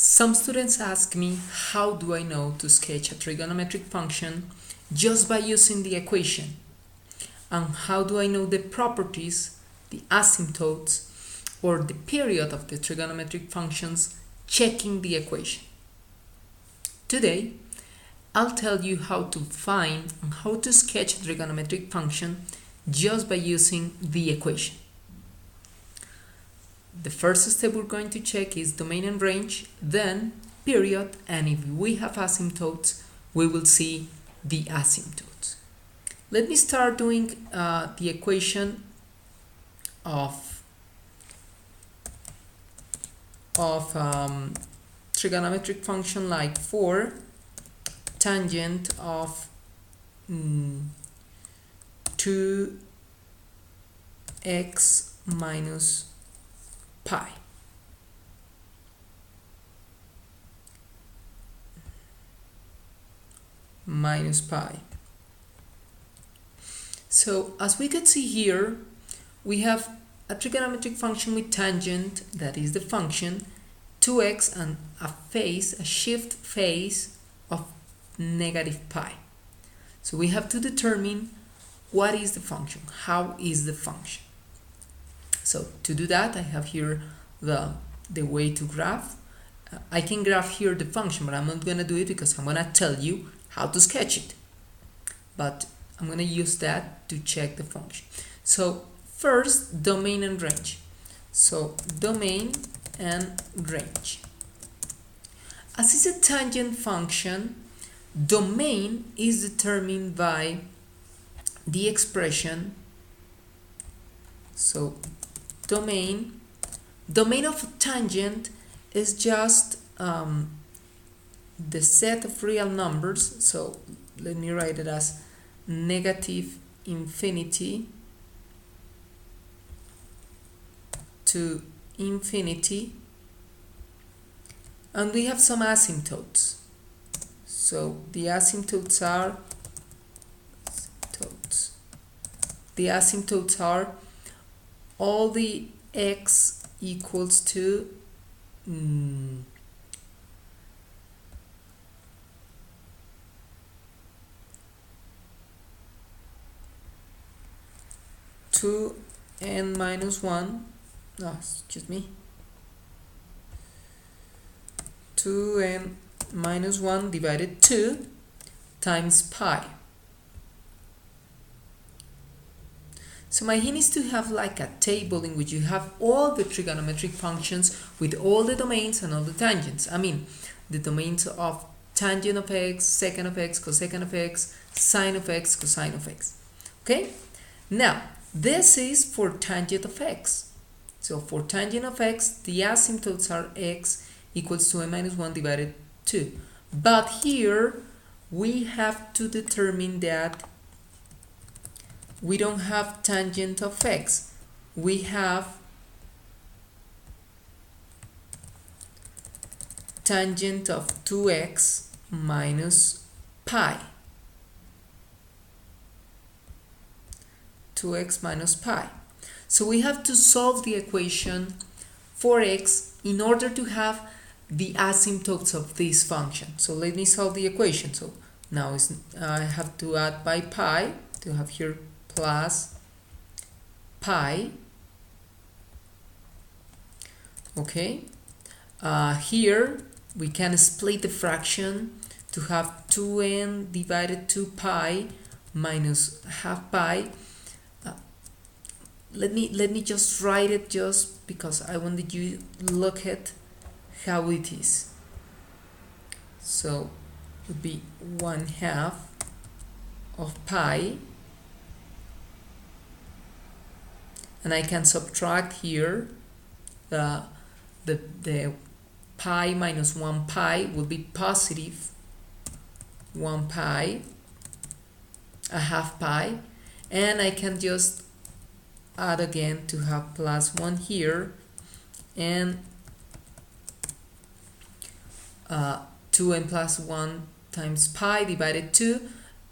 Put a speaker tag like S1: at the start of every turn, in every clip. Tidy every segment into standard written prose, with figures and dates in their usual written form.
S1: Some students ask me, how do I know to sketch a trigonometric function just by using the equation? And how do I know the properties, the asymptotes, or the period of the trigonometric functions checking the equation? Today, I'll tell you how to find and how to sketch a trigonometric function just by using the equation. The first step we're going to check is domain and range, then period, and if we have asymptotes, we will see the asymptotes. Let me start doing the equation of trigonometric function like 4 tangent of 2x minus pi. Minus pi. So as we can see here, we have a trigonometric function with tangent, that is the function, 2x, and a shift phase of negative pi. So we have to determine what is the function, how is the function. So to do that, I have here the way to graph. I can graph here the function, but I'm not going to do it because I'm going to tell you how to sketch it. But I'm going to use that to check the function. So first, domain and range. So domain and range. As it's a tangent function, domain is determined by the expression. So domain of a tangent is just the set of real numbers. So let me write it as negative infinity to infinity, and we have some asymptotes. So the asymptotes are all the x equals to 2n minus 1, 2n minus 1 divided 2 times pi. So my hint is to have like a table in which you have all the trigonometric functions with all the domains and all the tangents. I mean, the domains of tangent of x, secant of x, cosecant of x, sine of x, cosine of x. Okay? Now, this is for tangent of x. So for tangent of x, the asymptotes are x equals to n minus 1 divided 2. But here, we have to determine that we don't have tangent of x. We have tangent of 2x minus pi. 2x minus pi. So we have to solve the equation for x in order to have the asymptotes of this function. So let me solve the equation. So now I have to add by pi to have here plus pi. Okay. Here we can split the fraction to have 2n divided 2 pi minus half pi. Let me just write it just because I wanted you to look at how it is. So it would be 1/2 of pi, and I can subtract here the pi minus 1 pi will be positive 1 pi, a half pi, and I can just add again to have plus 1 here, and 2n plus 1 times pi divided 2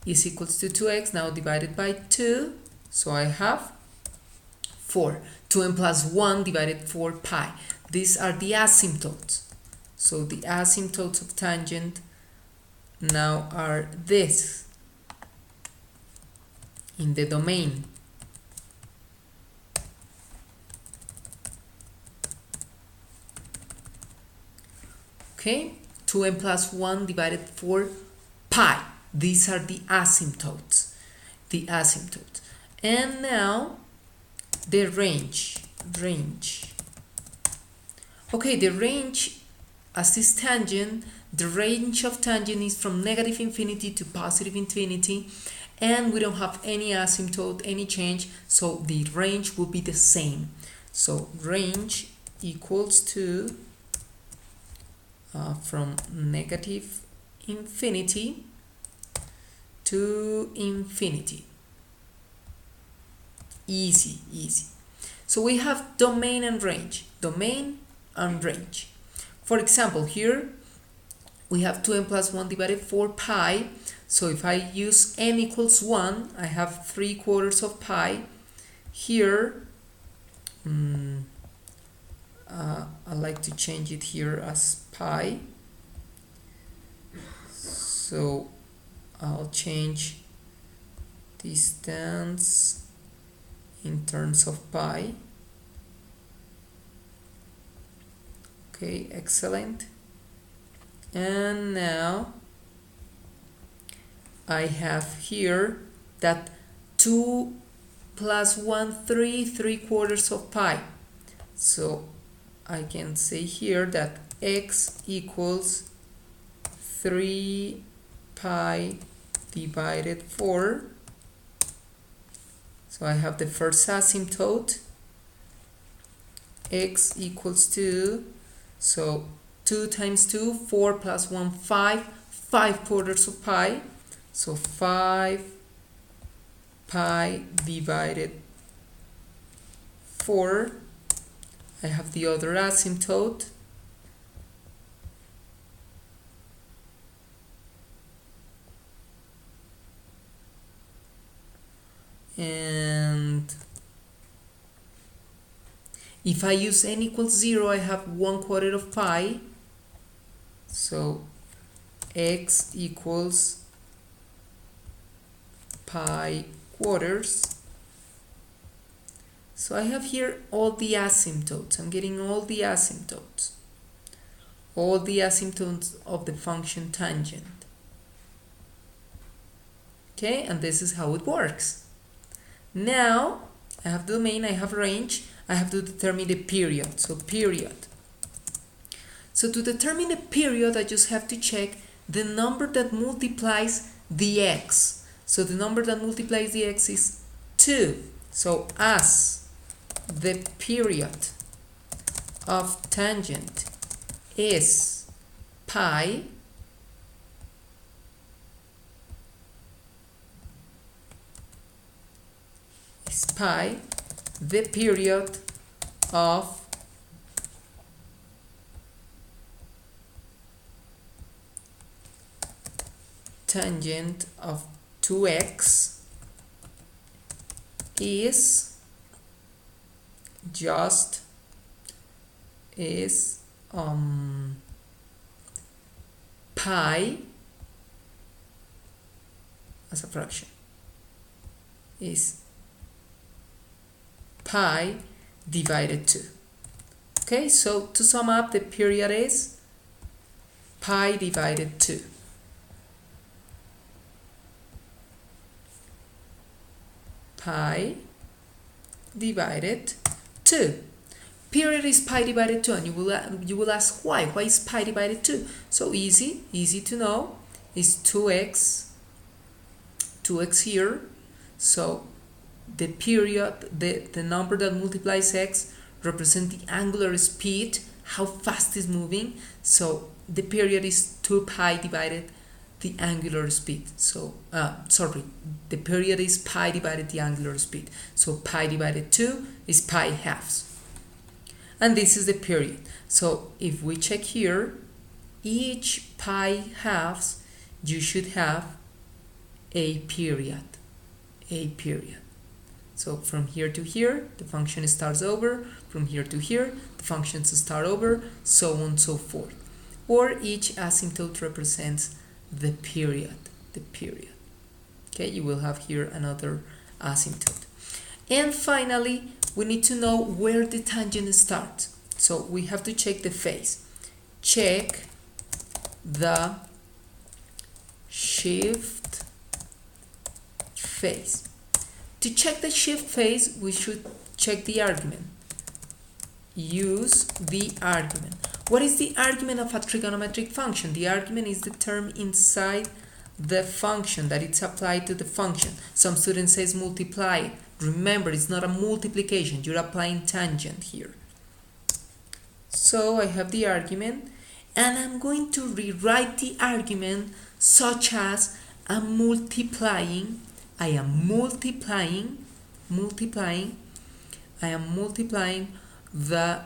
S1: is equals to 2x, now divided by 2, so I have 4. 2n plus 1 divided 4 pi. These are the asymptotes. So the asymptotes of tangent now are this in the domain. Okay, 2n plus 1 divided 4 pi. These are the asymptotes. The asymptotes. And now the range. Okay, the range, as is tangent, the range of tangent is from negative infinity to positive infinity, and we don't have any asymptote, any change, so the range will be the same. So range equals to from negative infinity to infinity. Easy. So we have domain and range. For example, here we have 2n plus 1 divided 4 pi. So if I use n equals 1, I have 3/4 of pi. Here, I like to change it here as pi. So I'll change distance in terms of pi. Okay, excellent. And now I have here that 2 plus 1, 3/4 of pi. So I can say here that x equals 3 pi divided 4. So I have the first asymptote, x equals 2. So 2 times 2, 4 plus 1, 5, 5/4 of pi. So 5 pi divided 4. I have the other asymptote. And if I use n equals 0, I have 1/4 of pi. So x equals pi quarters. So I have here all the asymptotes. I'm getting all the asymptotes. All the asymptotes of the function tangent. Okay, and this is how it works. Now, I have domain, I have range, I have to determine the period. So period. So to determine the period, I just have to check the number that multiplies the x. So the number that multiplies the x is 2. So as the period of tangent is pi, the period of tangent of 2x is just pi as a fraction is pi divided 2. Okay, so to sum up, the period is pi divided 2. Pi divided 2. Period is pi divided 2, and you will ask why. Why is pi divided 2? So easy to know. Is 2x here. So the period, the number that multiplies x represents the angular speed, how fast it's moving. So the period is 2 pi divided the angular speed. So the period is pi divided the angular speed. So pi divided 2 is pi halves. And this is the period. So if we check here, each pi halves, you should have a period. So from here to here, the function starts over. From here to here, the functions start over, so on and so forth. or each asymptote represents the period. Okay, you will have here another asymptote. And finally, we need to know where the tangent starts. So we have to check the phase. Check the shift phase. To check the shift phase, we should check the argument. Use the argument. What is the argument of a trigonometric function? The argument is the term inside the function that it's applied to the function. Some students says multiply. Remember, it's not a multiplication. You're applying tangent here. So I have the argument, and I'm going to rewrite the argument such as I am multiplying the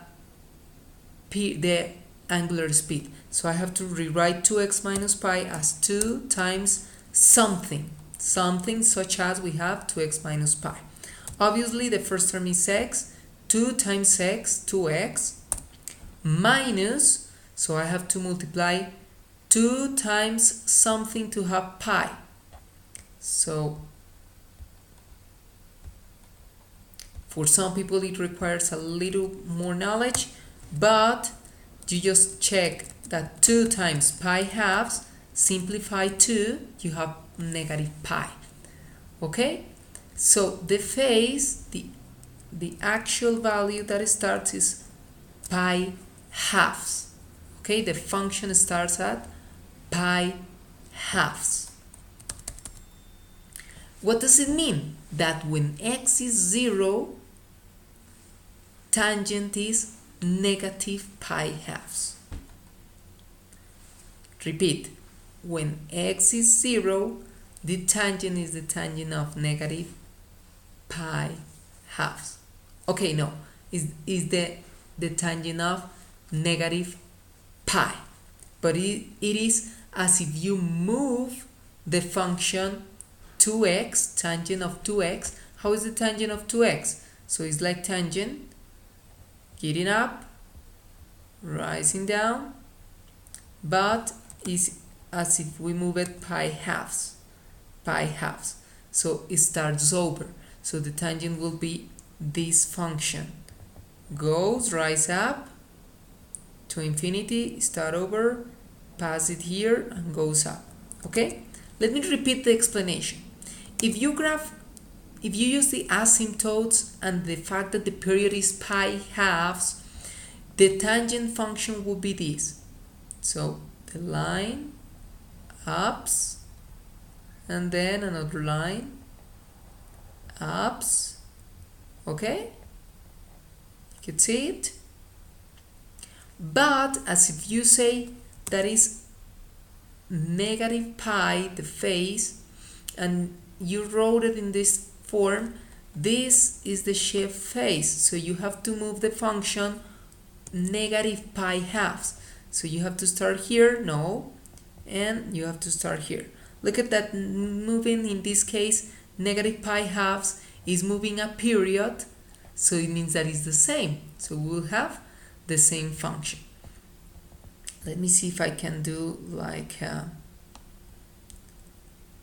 S1: angular speed. So I have to rewrite 2x minus pi as 2 times something such as we have 2x minus pi. Obviously the first term is x, 2 times x, 2x, minus, so I have to multiply 2 times something to have pi. So for some people it requires a little more knowledge, but you just check that 2 times pi halves, simplify 2, you have negative pi. Okay, so the phase, the actual value that starts is pi halves. Okay, the function starts at pi halves. What does it mean? That when x is 0, tangent is negative pi halves. Repeat, when x is 0, the tangent is the tangent of negative pi halves. Okay, no, is the tangent of negative pi, but it is as if you move the function 2x, tangent of 2x. How is the tangent of 2x? So it's like tangent getting up, rising down, but it's as if we move it pi halves. So it starts over. So the tangent will be this function. Goes, rise up to infinity, start over, pass it here, and goes up. Okay? Let me repeat the explanation. If you use the asymptotes and the fact that the period is pi halves, the tangent function will be this. So the line ups, and then another line ups. Okay? You can see it. But as if you say that is negative pi, the phase, and you wrote it in this form, this is the shift phase. So you have to move the function negative pi halves. So you have to start here, no, and you have to start here. Look at that, moving in this case, negative pi halves is moving a period, so it means that it's the same. So we'll have the same function. Let me see if I can do like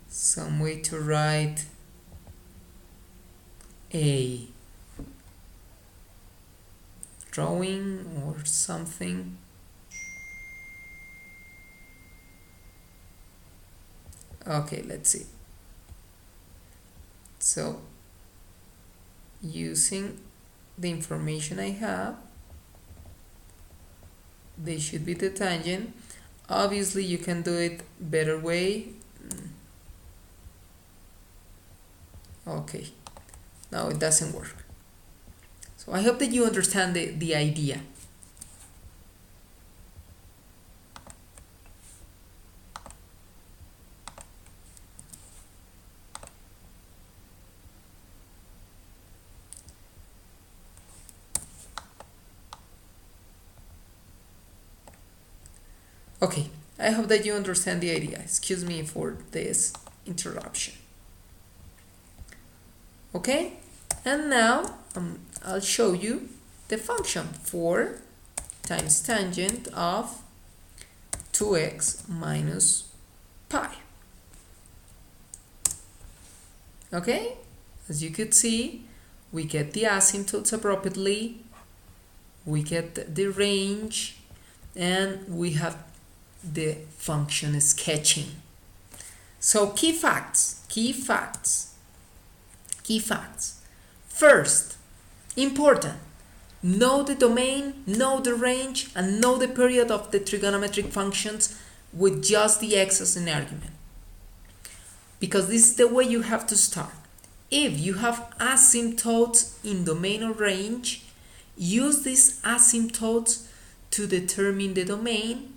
S1: some way to write a drawing or something. Okay, let's see. So using the information I have, they should be the tangent. Obviously you can do it better way. Okay, no, it doesn't work. So I hope that you understand the idea. Okay, I hope that you understand the idea. Excuse me for this interruption. Okay, and now I'll show you the function 4 times tangent of 2x minus pi. Okay, as you could see, we get the asymptotes appropriately, we get the range, and we have the function sketching. So key facts. First, important, know the domain, know the range, and know the period of the trigonometric functions with just the x as an argument. Because this is the way you have to start. If you have asymptotes in domain or range, use these asymptotes to determine the domain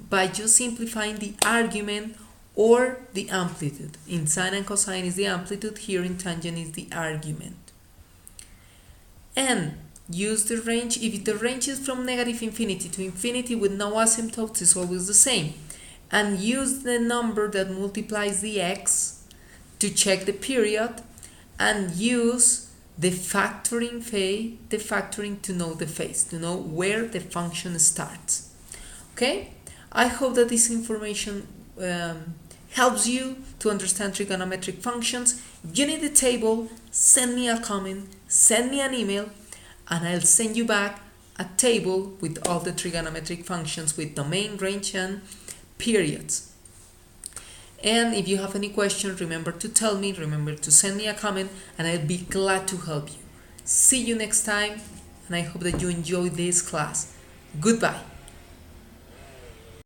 S1: by just simplifying the argument or the amplitude. In sine and cosine is the amplitude, here in tangent is the argument. And use the range. If the range is from negative infinity to infinity with no asymptotes, it's always the same. And use the number that multiplies the x to check the period, and use the factoring to know the phase, to know where the function starts. Okay, I hope that this information helps you to understand trigonometric functions. If you need a table, send me a comment, send me an email, and I'll send you back a table with all the trigonometric functions with domain, range, and periods. And if you have any questions, remember to tell me, remember to send me a comment, and I'll be glad to help you. See you next time, and I hope that you enjoy this class. Goodbye.